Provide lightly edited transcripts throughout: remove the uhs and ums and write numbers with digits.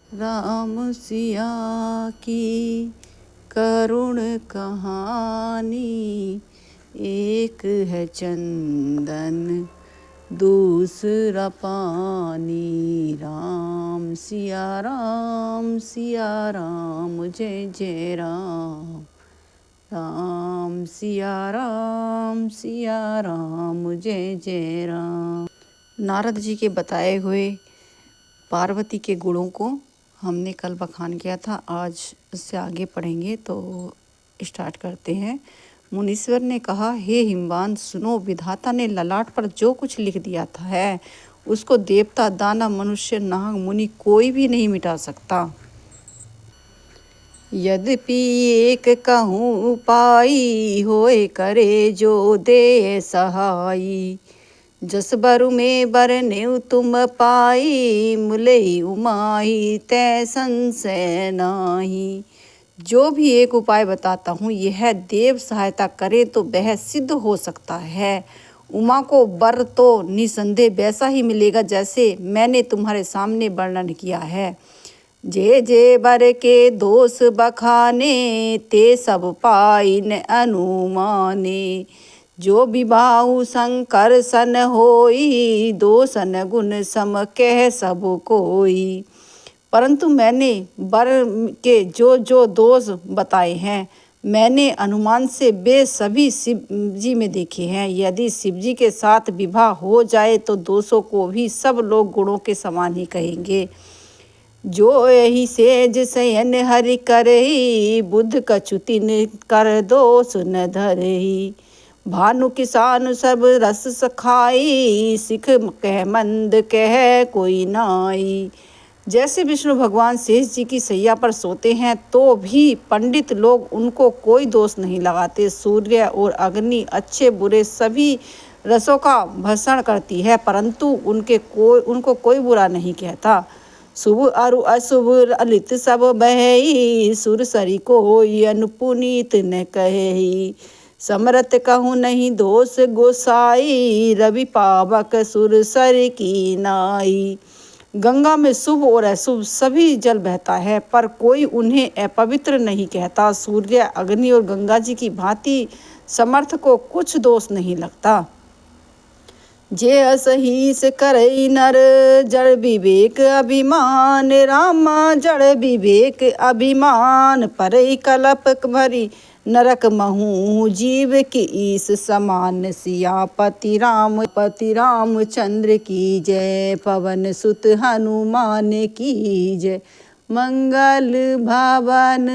राम सिया की करुण कहानी। एक है चंदन दूसरा पानी। राम सिया राम जय जय राम। राम सिया राम जय जय राम। नारद जी के बताए हुए पार्वती के गुणों को हमने कल बखान किया था। आज उससे आगे पढ़ेंगे तो स्टार्ट करते हैं। मुनीश्वर ने कहा, हे हिमवान सुनो, विधाता ने ललाट पर जो कुछ लिख दिया था है उसको देवता, दानव, मनुष्य, नाग, मुनि कोई भी नहीं मिटा सकता। यद्यपि एक कहूँ उपाई, होए करे जो दे सहाई। जस बरु में बरनेउ तुम पाई, मुलई उमाही तै संशय नाही। जो भी एक उपाय बताता हूँ, यह देव सहायता करे तो वह सिद्ध हो सकता है। उमा को वर तो निसंदेह वैसा ही मिलेगा जैसे मैंने तुम्हारे सामने वर्णन किया है। जे जे बर के दोष बखाने, ते सब पाइन अनुमाने। जो विबाहु शंकर सन होई, दोसन गुण सम कह सब कोई। परंतु मैंने वर के जो जो दोष बताए हैं, मैंने अनुमान से वे सभी शिव जी में देखे हैं। यदि शिव जी के साथ विवाह हो जाए तो दोषों को भी सब लोग गुणों के समान ही कहेंगे। जो यही सेज शयन हरि करही, बुद्ध कछुतिन कर दोष न धरही। भानु किसान सब रस सखाई, सिख कह मंद कह कोई नाई। जैसे विष्णु भगवान शेष जी की सैया पर सोते हैं तो भी पंडित लोग उनको कोई दोष नहीं लगाते। सूर्य और अग्नि अच्छे बुरे सभी रसों का भक्षण करती है, परंतु उनको कोई बुरा नहीं कहता। शुभ अरु अशुभ ललित सब बहई, सुर सरी कोई अनुपुनीत न कहेही। समरथ कहूँ नहीं दोष गोसाई, रवि पावक सुर सर की नाई। गंगा में शुभ और अशुभ सभी जल बहता है, पर कोई उन्हें अपवित्र नहीं कहता। सूर्य, अग्नि और गंगा जी की भांति समर्थ को कुछ दोष नहीं लगता। जे असहीस करई नर, जड़ विवेक अभिमान। रामा जड़ विवेक अभिमान, परई कलप भरी नरक महू। जीव की ईस समान, सियापति रामचंद्र की जय। पवन सुत हनुमान की जय। मंगल भवन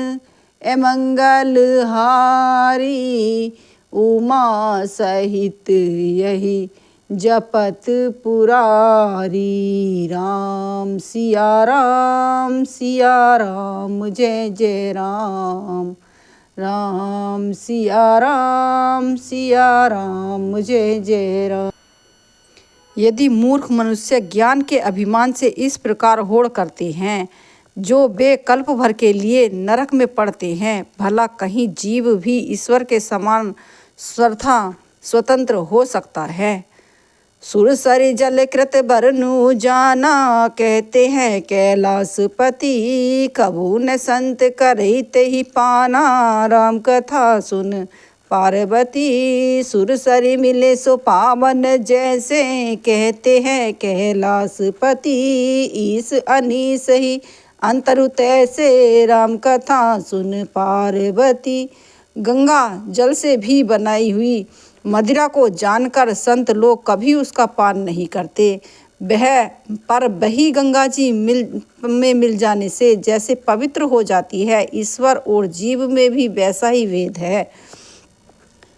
मंगल हारी, उमा सहित यही जपत पुरारी। राम सिया राम जय जय राम। राम सिया राम जय जय राम। यदि मूर्ख मनुष्य ज्ञान के अभिमान से इस प्रकार होड़ करते हैं, जो वे कल्प भर के लिए नरक में पड़ते हैं, भला कहीं जीव भी ईश्वर के समान स्वतंत्र हो सकता है। सुरसरी जल कृत बरनु जाना, कहते हैं कैलाशपति। कबू न संत करते ही पाना, राम कथा सुन पार्वती। सुरसरी मिले सो पावन जैसे, कहते हैं कैलाशपति। ईस अनीस ही अंतरु तैसे, राम कथा सुन पार्वती। गंगा जल से भी बनाई हुई मदिरा को जानकर संत लोग कभी उसका पान नहीं करते। वही गंगा जी मिल जाने से जैसे पवित्र हो जाती है, ईश्वर और जीव में भी वैसा ही भेद है।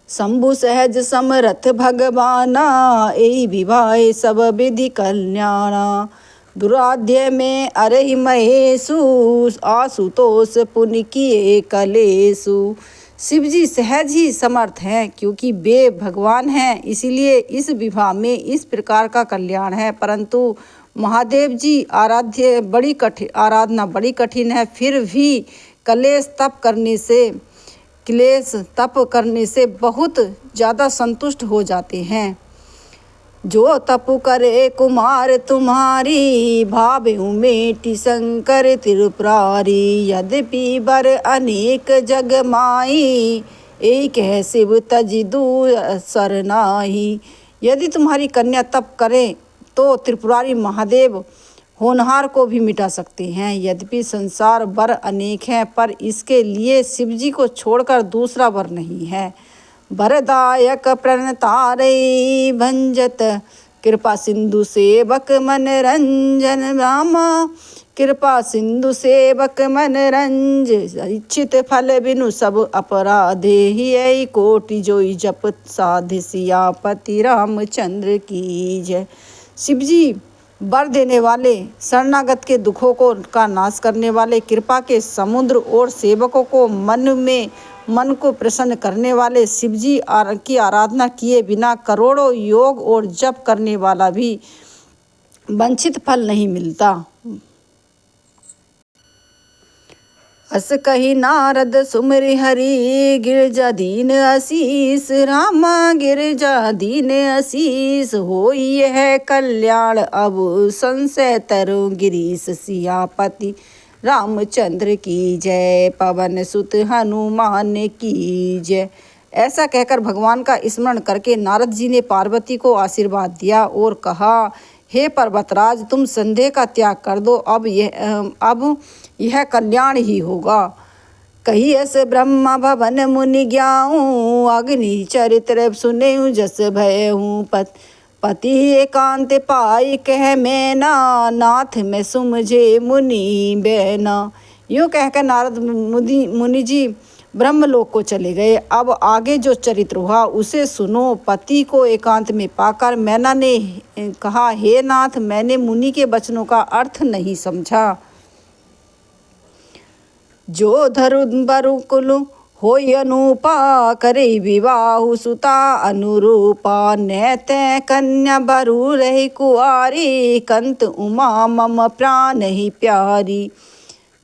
शंभु सहज समरथ भगवाना, यही विवाह सब विधि कल्याणा। दुराध्य में अरहि महेशु, आशुतोष पुनि किए कलेशु। शिव जी सहज ही समर्थ हैं, क्योंकि वे भगवान हैं, इसलिए इस विवाह में इस प्रकार का कल्याण है। परंतु महादेव जी आराधना बड़ी कठिन है, फिर भी क्लेश तप करने से बहुत ज़्यादा संतुष्ट हो जाते हैं। जो तप करे कुमार तुम्हारी, भावे उमेटी शंकर त्रिपुरारी। यद्यपि बर अनेक जग माई, एक है शिव तज दूसर नाही। यदि तुम्हारी कन्या तप करे तो त्रिपुरारी महादेव होनहार को भी मिटा सकते हैं। यद्यपि संसार वर अनेक हैं, पर इसके लिए शिवजी को छोड़कर दूसरा वर नहीं है। वरदायक प्रणतारे भंजत, कृपा सिंधु सेवक मन रंजन रामा। कृपा सिंधु सेवक मन रंज, इच्छित फल बिनु सब अपराधे। ही कोटि जोई जप साध, सियापति रामचंद्र की जय। शिवजी वर देने वाले, शरणागत के दुखों का नाश करने वाले, कृपा के समुद्र और सेवकों को मन को प्रसन्न करने वाले शिवजी की आराधना किए बिना करोड़ों योग और जप करने वाला भी वंचित फल नहीं मिलता। अस कही नारद सुमरि हरि, गिरजा दीन आशीष रामा। गिरजा दीन आशीष, होई है कल्याण अब संशय तरु। गिरीश सियापति रामचंद्र की जय, पवन सुत हनुमान की जय। ऐसा कहकर भगवान का स्मरण करके नारद जी ने पार्वती को आशीर्वाद दिया और कहा, हे पर्वतराज, तुम संदेह का त्याग कर दो, अब यह कल्याण ही होगा। कहियस ब्रह्मा भवन मुनि ज्ञाऊँ, अग्नि चरित्र सुने जस भयहूँ। पति एकांत पाई कह मैना, नाथ में सुमझे मुनि बैना। यूँ कहकर नारद मुनि जी ब्रह्मलोक को चले गए। अब आगे जो चरित्र हुआ उसे सुनो। पति को एकांत में पाकर मैना ने कहा, हे नाथ, मैंने मुनि के वचनों का अर्थ नहीं समझा। जो धरु बरु कुल होई अनुपा, करे विवाहु सुता अनुरूपा। नैते कन्या बरु रही कुआरी, कंत उमा मम प्राण ही प्यारी।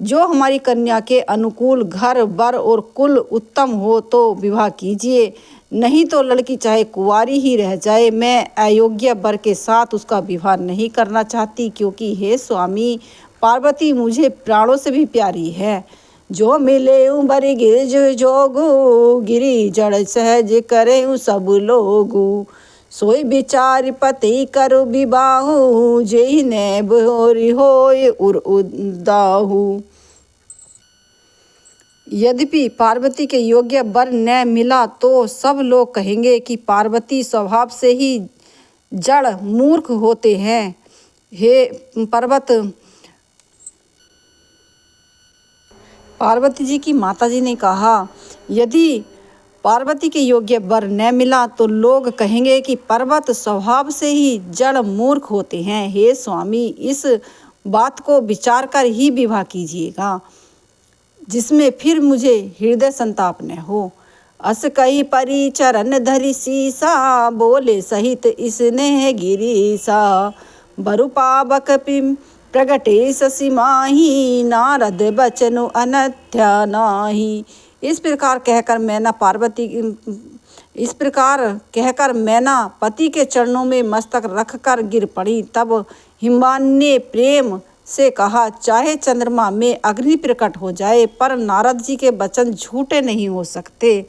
जो हमारी कन्या के अनुकूल घर वर और कुल उत्तम हो तो विवाह कीजिए, नहीं तो लड़की चाहे कुंवारी ही रह जाए। मैं अयोग्य वर के साथ उसका विवाह नहीं करना चाहती, क्योंकि हे स्वामी, पार्वती मुझे प्राणों से भी प्यारी है। जो मिले बरी गिर जोगु, गिरी जड़ सहज करे सब लोगु। सोई विचार पति करु विबाहु, जेहि ने भोरी होय उर उदाहु। यद्यपि पार्वती के योग्य वर न मिला तो सब लोग कहेंगे कि पार्वती स्वभाव से ही जड़ मूर्ख होते हैं। हे पार्वती जी की माताजी ने कहा, यदि पार्वती के योग्य वर न मिला तो लोग कहेंगे कि पर्वत स्वभाव से ही जड़ मूर्ख होते हैं। हे स्वामी, इस बात को विचार कर ही विवाह कीजिएगा, जिसमें फिर मुझे हृदय संताप न हो। अस कही परी चरण धरि सीसा, बोले सहित इसने गिरीसा। बरु पावक प्रगटे शशि माही, नारद बचनु अनथ्या नाही। इस प्रकार कहकर मैना पति के चरणों में मस्तक रखकर गिर पड़ी। तब हिमवान ने प्रेम से कहा, चाहे चंद्रमा में अग्नि प्रकट हो जाए, पर नारद जी के वचन झूठे नहीं हो सकते।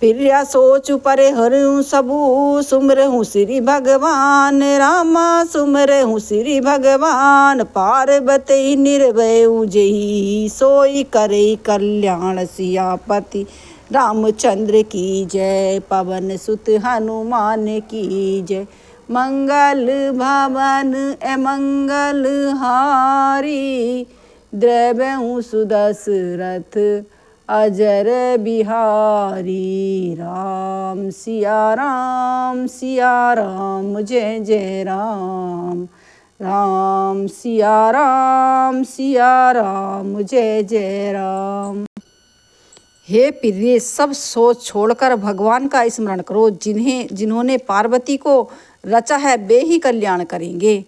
प्रिया सोच परे हरऊँ सबू, सुमरहूँ श्री भगवान रामा। सुमरहूँ श्री भगवान, पार्वती निर्भय जेहि, सोई करे कल्याण सियापति रामचंद्र की जय। पवन सुत हनुमान की जय। मंगल भवन मंगल हारी, द्रव्यहूँ सुदशरथ अजर बिहारी। राम सिया राम जय जय राम। राम सिया राम जय जय राम। हे प्रिय, सब सोच छोड़कर भगवान का स्मरण करो। जिन्होंने पार्वती को रचा है वे ही कल्याण करेंगे।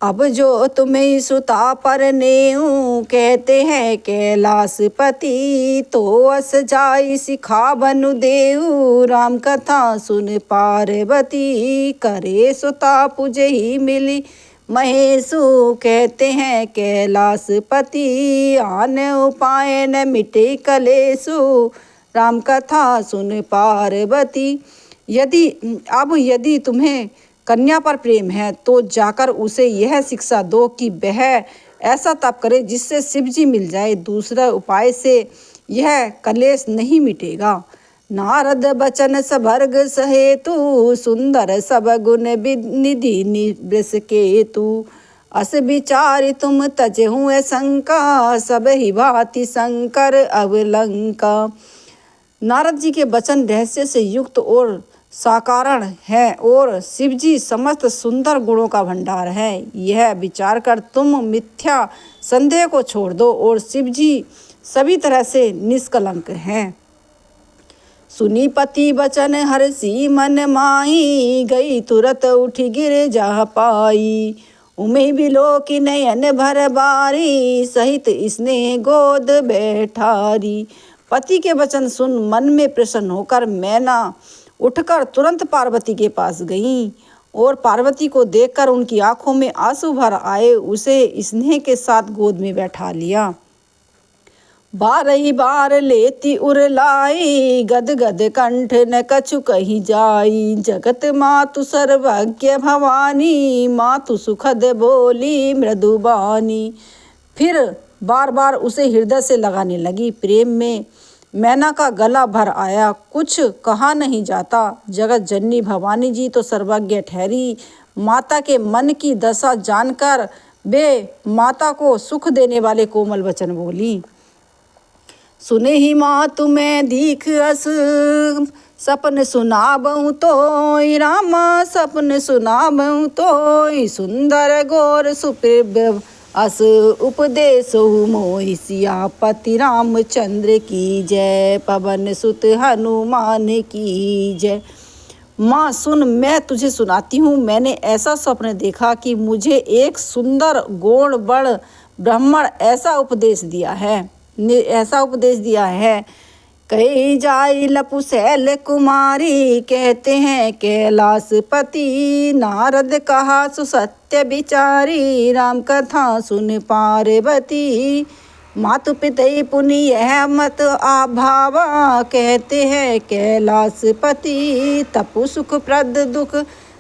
अब जो तुम्हें सुता पर नेऊ, कहते हैं कैलाशपति, तो अस जाई सिखा बनु देऊ, राम कथा सुन पार्वती, करे सुता पुजे ही मिली महेशु, कहते हैं कैलाशपति, आन उपाय न मिटे कलेशु, राम कथा सुन पार्वती। यदि तुम्हें कन्या पर प्रेम है तो जाकर उसे यह शिक्षा दो कि वह ऐसा तप करे जिससे शिव जी मिल जाए, दूसरा उपाय से यह कलेश नहीं मिटेगा। नारद बचन सभर्ग सहेतु, सुंदर सब गुण निधि निवृष केतु, अस विचार तुम तजहु शंका, सब ही भांति शंकर अवलंका। नारद जी के वचन रहस्य से युक्त और साकारण है और शिवजी समस्त सुंदर गुणों का भंडार है। यह विचार कर तुम मिथ्या संदेह को छोड़ दो और शिवजी सभी तरह से निष्कलंक हैं। सुनी पति बचन हर्षी मन माही, गई तुरत उठ गिर जा पाई, उमे बिलो की नयन भर बारी, सहित इसने गोद बैठारी। पति के वचन सुन मन में प्रसन्न होकर मैना उठकर तुरंत पार्वती के पास गईं और पार्वती को देखकर उनकी आंखों में आंसू भर आए उसे स्नेह के साथ गोद में बैठा लिया। बारही बार लेती उरलाई, गद गद कंठ न कछु कहीं जाई, जगत मातु सर्वज्ञ भवानी, मातु सुखद बोली मृदुबानी। फिर बार बार उसे हृदय से लगाने लगी। प्रेम में मैना का गला भर आया, कुछ कहा नहीं जाता। जगत जननी भवानी जी तो सर्वज्ञ ठहरी। माता के मन की दशा जानकर वे माता को सुख देने वाले कोमल वचन बोली। सुने ही माँ तुम्हें दीख अस, सपन सुनाबहु तोय रामा, सपन सुनाबहु तोय, सुंदर गोर सुप्रभ अस उपदेश मोहि, सियापति रामचंद्र की जय, पवन सुत हनुमान की जय। माँ सुन, मैं तुझे सुनाती हूँ। मैंने ऐसा स्वप्न देखा कि मुझे एक सुंदर गौण बड़ ब्राह्मण ऐसा उपदेश दिया है। कही जाई लपुसैल कुमारी, कहते हैं कैलाशपति, नारद कहा सुसत्य विचारी, राम कथा सुन पार्वती, मातु पितई पुनि यह मत आभावा, कहते हैं कैलाशपति, तपु सुख प्रद दुख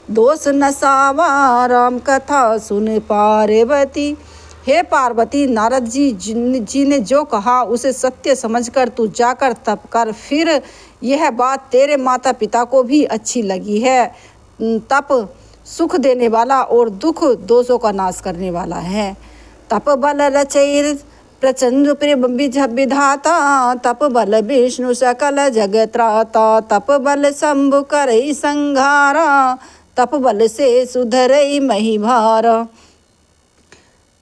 दोष नसावा, राम कथा सुन पार्वती। हे पार्वती, नारद जी ने जो कहा उसे सत्य समझकर तू जाकर तप कर। फिर यह बात तेरे माता पिता को भी अच्छी लगी है। तप सुख देने वाला और दुख दोषों का नाश करने वाला है। तप बल रचैर प्रचंड विधाता, तप बल विष्णु सकल जगत्राता, तप बल शंभु करई संघारा, तप बल से सुधरई महिभारा।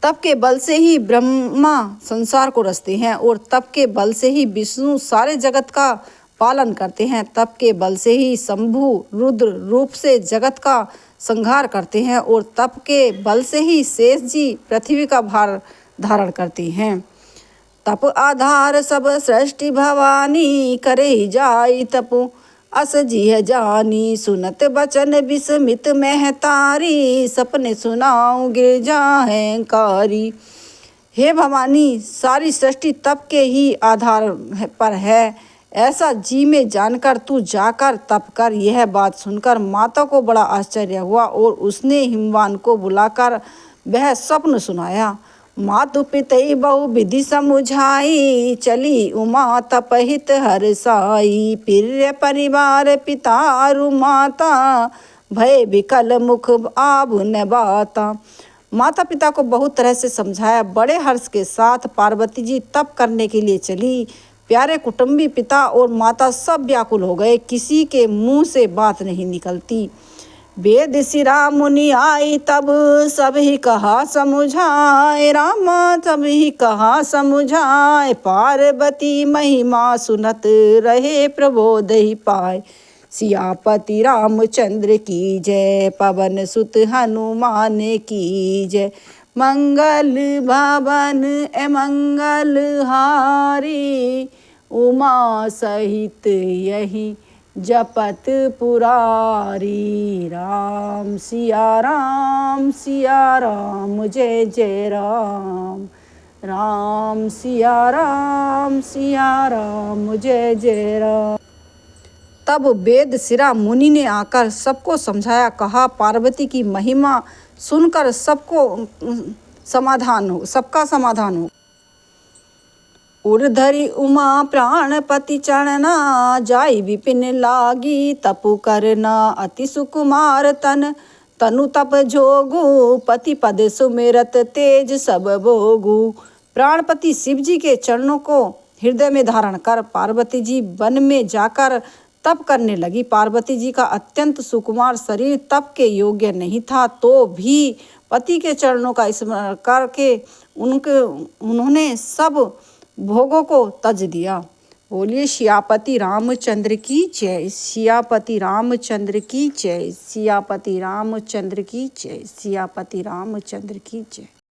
तप के बल से ही ब्रह्मा संसार को रचते हैं और तप के बल से ही विष्णु सारे जगत का पालन करते हैं। तप के बल से ही शंभु रुद्र रूप से जगत का संहार करते हैं और तप के बल से ही शेष जी पृथ्वी का भार धारण करते हैं। तप आधार सब सृष्टि भवानी, करे जाई तपु अस जिह जानी, सुनत बचन विस्मित महतारी, सपने सुनाऊं गिरजा अहंकारी। हे भवानी, सारी सृष्टि तप के ही आधार पर है, ऐसा जी में जानकर तू जाकर तप कर। यह बात सुनकर माता को बड़ा आश्चर्य हुआ और उसने हिमवान को बुलाकर वह स्वप्न सुनाया। मातु पितई बहु विधि समुझाई, चली उमा तपहित हरसाई, प्रिय परिवार पितारु माता, भय विकल मुख आभु न बाता। माता पिता को बहुत तरह से समझाया। बड़े हर्ष के साथ पार्वती जी तप करने के लिए चली। प्यारे कुटुंबी पिता और माता सब व्याकुल हो गए, किसी के मुंह से बात नहीं निकलती। वेद शिरा मुनि आई तब सब ही कहा समुझाए, रामा सब ही कहा समुझाए, पार्वती महिमा सुनत रहे प्रबोध ही पाए। सियापति रामचंद्र की जय, पवन सुत हनुमान की जय। मंगल भवन मंगल हारी, उमा सहित यही जपत पुरारी। राम सिया राम जय जय राम। राम सिया राम जय जय राम। तब वेदशिरा मुनि ने आकर सबको समझाया, कहा पार्वती की महिमा सुनकर सबका समाधान हो। उर्धरि उमा प्राणपति चरणा, जाई विपिन लागी तपु करना। अति सुकुमार तनु तप जोगु, पति पद सुमिरत तेज सब भोगु। प्राणपति शिव जी के चरणों को हृदय में धारण कर पार्वती जी वन में जाकर तप करने लगी। पार्वती जी का अत्यंत सुकुमार शरीर तप के योग्य नहीं था, तो भी पति के चरणों का स्मरण करके उन्होंने सब भोगों को तज दिया। बोलिए सियापति रामचंद्र की जय, सियापति रामचंद्र की जय, सियापति रामचंद्र की जय, सियापति रामचंद्र की जय।